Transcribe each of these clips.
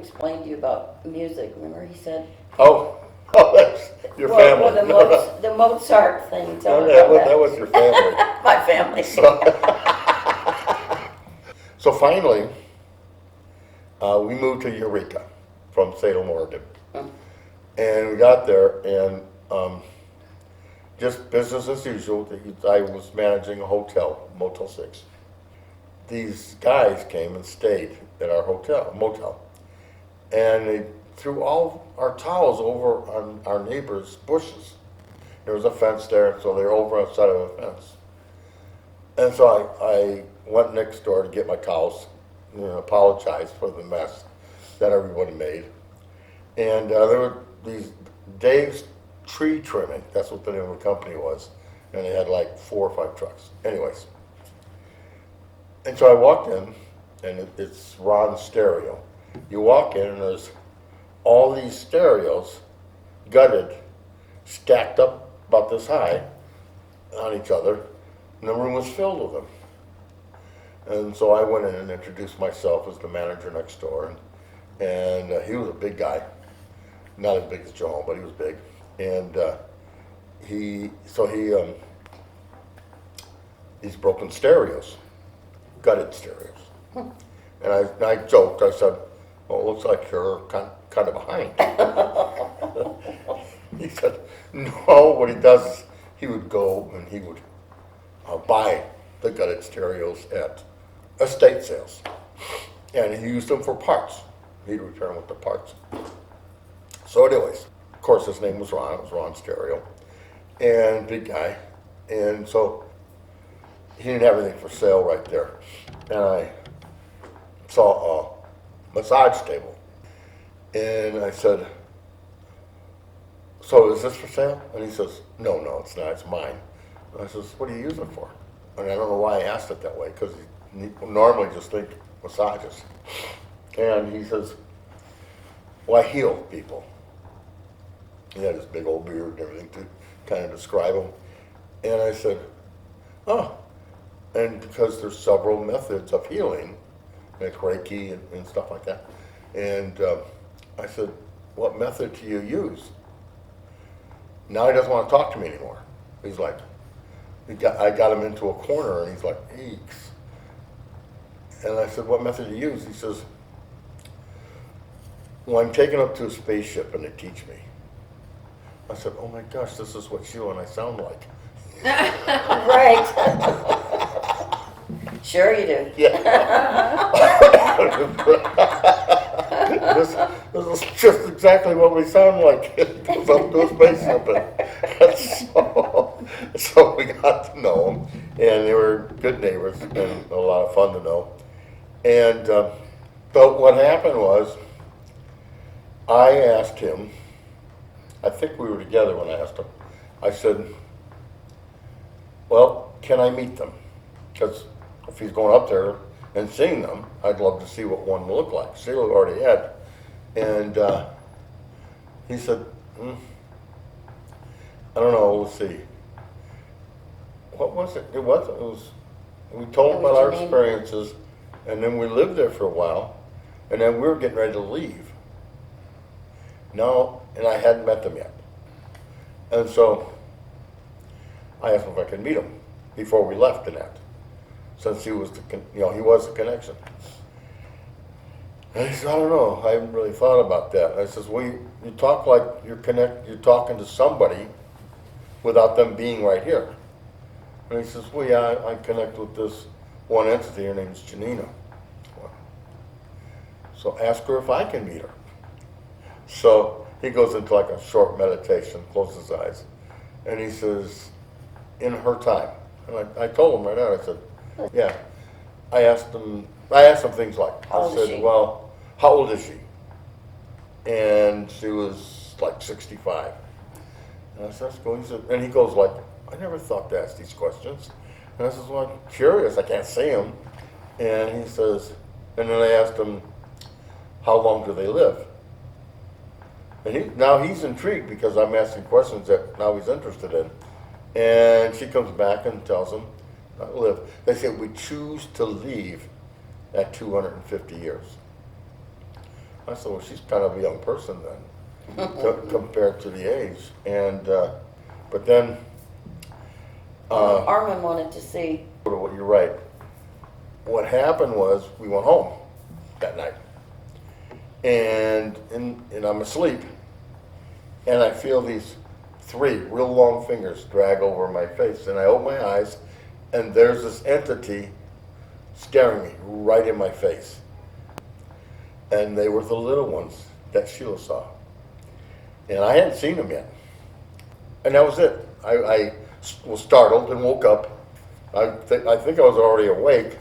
explained to you about music. Remember he said, Oh, that's your family. well, the Mozart thing. Tell me that, about that was your family. My family. So finally, we moved to Eureka from Salem, Oregon. And we got there, and just business as usual. I was managing a hotel, Motel 6. These guys came and stayed at our motel. And they threw all our towels over on our neighbor's bushes. There was a fence there, so they were over on the side of the fence. And so I went next door to get my towels, apologized for the mess that everybody made. And there were these Dave's Tree Trimming, that's what the name of the company was. And they had like 4 or 5 trucks. Anyways. And so I walked in, and it's Ron's stereo. You walk in, and there's all these stereos, gutted, stacked up about this high on each other, and the room was filled with them. And so I went in and introduced myself as the manager next door, and he was a big guy, not as big as Jehomm, but he was big. And these broken stereos, gutted stereos. And I joked, I said, well, it looks like you're kind of behind. He said, no, what he does is he would go and he would buy the gutted stereos at estate sales. And he used them for parts. He'd return them with the parts. So anyways, of course his name was Ron, it was Ron Stereo. And big guy. And so he didn't have anything for sale right there. And I saw a massage table. And I said, so is this for sale? And he says, no, it's not, it's mine. And I says, what do you use it for? And I don't know why I asked it that way, because you normally just think massages. And he says, well, I heal people. He had this big old beard and everything to kind of describe him. And I said, oh, and because there's several methods of healing, like Reiki and stuff like that. And I said, what method do you use? Now he doesn't want to talk to me anymore. He's like, I got him into a corner, and he's like, eeks. And I said, what method do you use? He says, well, I'm taken up to a spaceship, and they teach me. I said, oh my gosh, this is what you and I sound like. Right. Sure you do. Yeah. This is just exactly what we sound like. It goes up to a spaceship. And so we got to know them, and they were good neighbors and a lot of fun to know. And but what happened was, I asked him, I think we were together when I asked him, I said, well, can I meet them? Because if he's going up there and seeing them, I'd love to see what one will look like. Sheila already had. And he said, I don't know, we'll see. What was it? It was we told him about our experiences, and then we lived there for a while, and then we were getting ready to leave. No, and I hadn't met them yet. And so I asked him if I could meet him before we left the net, since he was he was the connection. And he said, I don't know, I haven't really thought about that. And I says, well, you talk like you're talking to somebody without them being right here. And he says, well, yeah, I connect with this one entity, her name's Janina. So ask her if I can meet her. So he goes into like a short meditation, closes his eyes, and he says, in her time. And I told him right out, I said, yeah. I asked him things like, I said, well, how old is she? And she was like 65. And I said, that's cool. He said, and he goes like, I never thought to ask these questions. And I said, well, I'm curious, I can't see him. And he says, and then I asked him, how long do they live? And now he's intrigued because I'm asking questions that now he's interested in. And she comes back and tells him, not live. They say we choose to leave at 250 years. I said, well, she's kind of a young person then, compared to the age. And, but then, Armin wanted to see. you're right. What happened was we went home that night, and I'm asleep, and I feel these 3 real long fingers drag over my face, and I open my eyes, and there's this entity staring me right in my face. And they were the little ones that Sheila saw. And I hadn't seen them yet. And that was it. I was startled and woke up. I think I was already awake,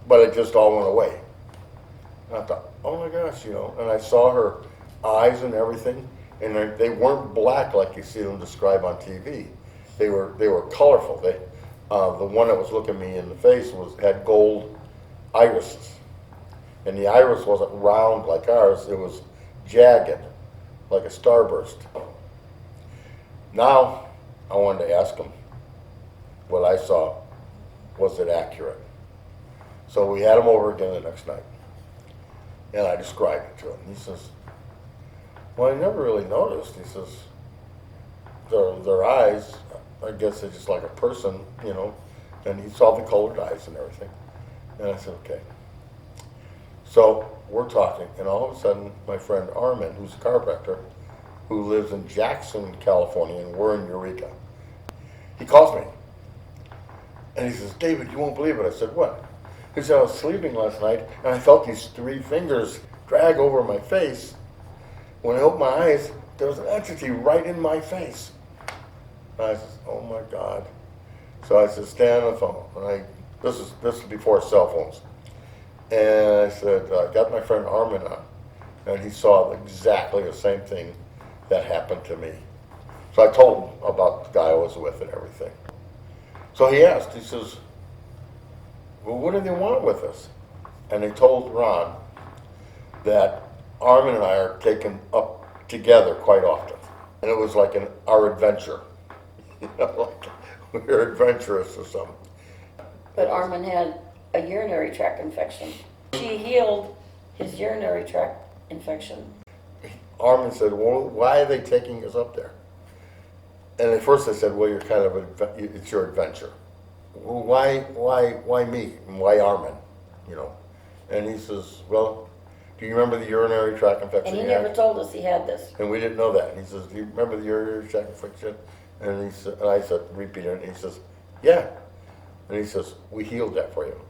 but it just all went away. And I thought, oh my gosh, and I saw her eyes and everything, and they weren't black like you see them described on TV. They were colorful. The one that was looking me in the face had gold irises. And the iris wasn't round like ours, it was jagged, like a starburst. Now, I wanted to ask him what I saw, was it accurate? So we had him over again the next night, and I described it to him. He says, well, I never really noticed. He says, their eyes, I guess they're just like a person, and he saw the colored eyes and everything. And I said, okay. So we're talking, and all of a sudden, my friend Armin, who's a chiropractor, who lives in Jackson, California, and we're in Eureka, he calls me. And he says, David, you won't believe it. I said, what? He said, I was sleeping last night, and I felt these 3 fingers drag over my face. When I opened my eyes, there was an entity right in my face. And I said, oh my God. So I said, stand on the phone. And this is before cell phones. And I said, I got my friend Armin on, and he saw exactly the same thing that happened to me. So I told him about the guy I was with and everything. So he asked, he says, well, what do they want with us? And they told Ron that Armin and I are taken up together quite often. And it was like our adventure. Like we were adventurous or something. But Armin had a urinary tract infection. She healed his urinary tract infection. Armin said, well, why are they taking us up there? And at first I said, well, you're kind of, it's your adventure. Well, why me? And why Armin? And he says, well, do you remember the urinary tract infection? And he never told us he had this. And we didn't know that. And he says, do you remember the urinary tract infection? And I said, repeat it. And he says, yeah. And he says, we healed that for you.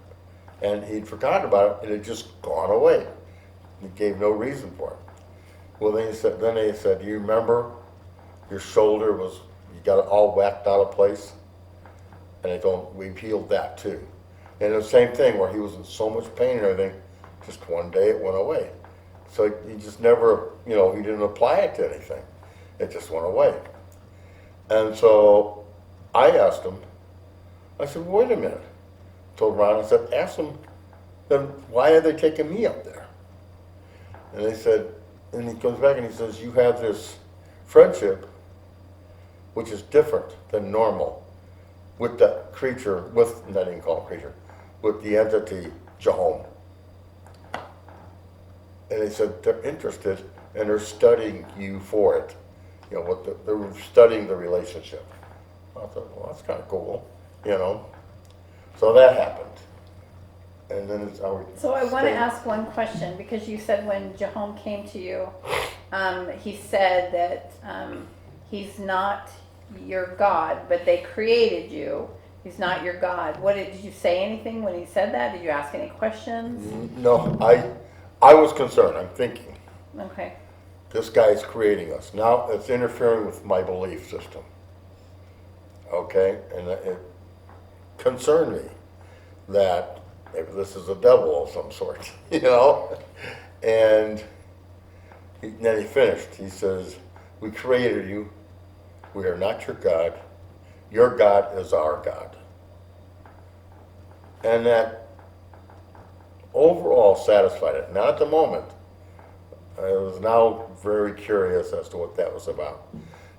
And he'd forgotten about it, and it had just gone away. He gave no reason for it. Well, then they said, do you remember your shoulder you got it all whacked out of place? And they told him, we've healed that too. And the same thing where he was in so much pain and everything, just one day it went away. So he just never, he didn't apply it to anything. It just went away. And so I asked him, I said, wait a minute. I told Ron, I said, ask them, then why are they taking me up there? And they said, and he comes back and he says, you have this friendship, which is different than normal, with that creature, I didn't call it creature, with the entity Jehomm. And they said they're interested and they're studying you for it. They're studying the relationship. I thought, well, that's kind of cool, So that happened. And then So I want to ask one question, because you said when Jehomm came to you, he said that he's not your God, but they created you. He's not your God. Did you say anything when he said that? Did you ask any questions? No, I was concerned. I'm thinking, Okay. this guy's creating us. Now it's interfering with my belief system. Okay? And it concerned me that maybe this is a devil of some sort, And then he finished. He says, we created you. We are not your God. Your God is our God. And that overall satisfied it. Not at the moment. I was now very curious as to what that was about.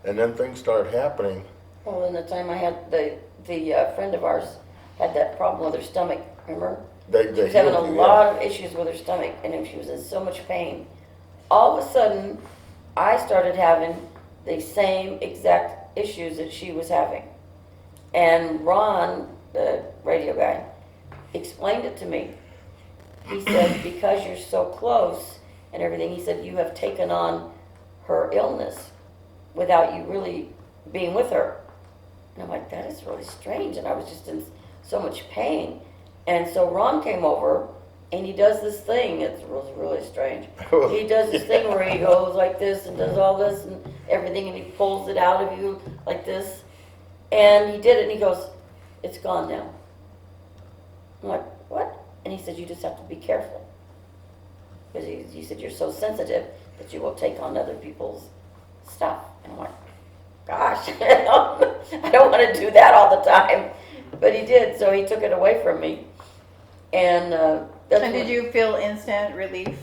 And then things started happening. Well, in the time I had the friend of ours had that problem with her stomach, remember? They She was having a healed you, yeah. lot of issues with her stomach, and she was in so much pain. All of a sudden, I started having the same exact issues that she was having. And Ron, the radio guy, explained it to me. He said, because you're so close and everything, he said, you have taken on her illness without you really being with her. And I'm like, that is really strange. And I was just in so much pain. And so Ron came over, and he does this thing. It's really, really strange. He does this thing where he goes like this and does all this and everything, and he pulls it out of you like this. And he did it, and he goes, it's gone now. I'm like, what? And he said, you just have to be careful. Because he said, you're so sensitive that you will take on other people's stuff. And I'm like, gosh, I don't want to do that all the time. But he did, so he took it away from me. And that's And did you feel instant relief?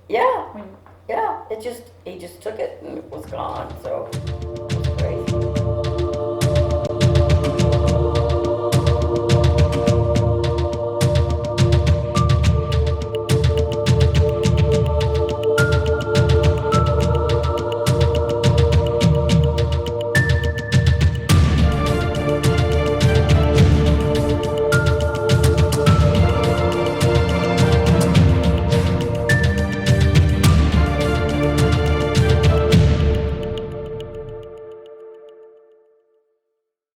Yeah, When- yeah. He just took it and it was gone. So it was crazy.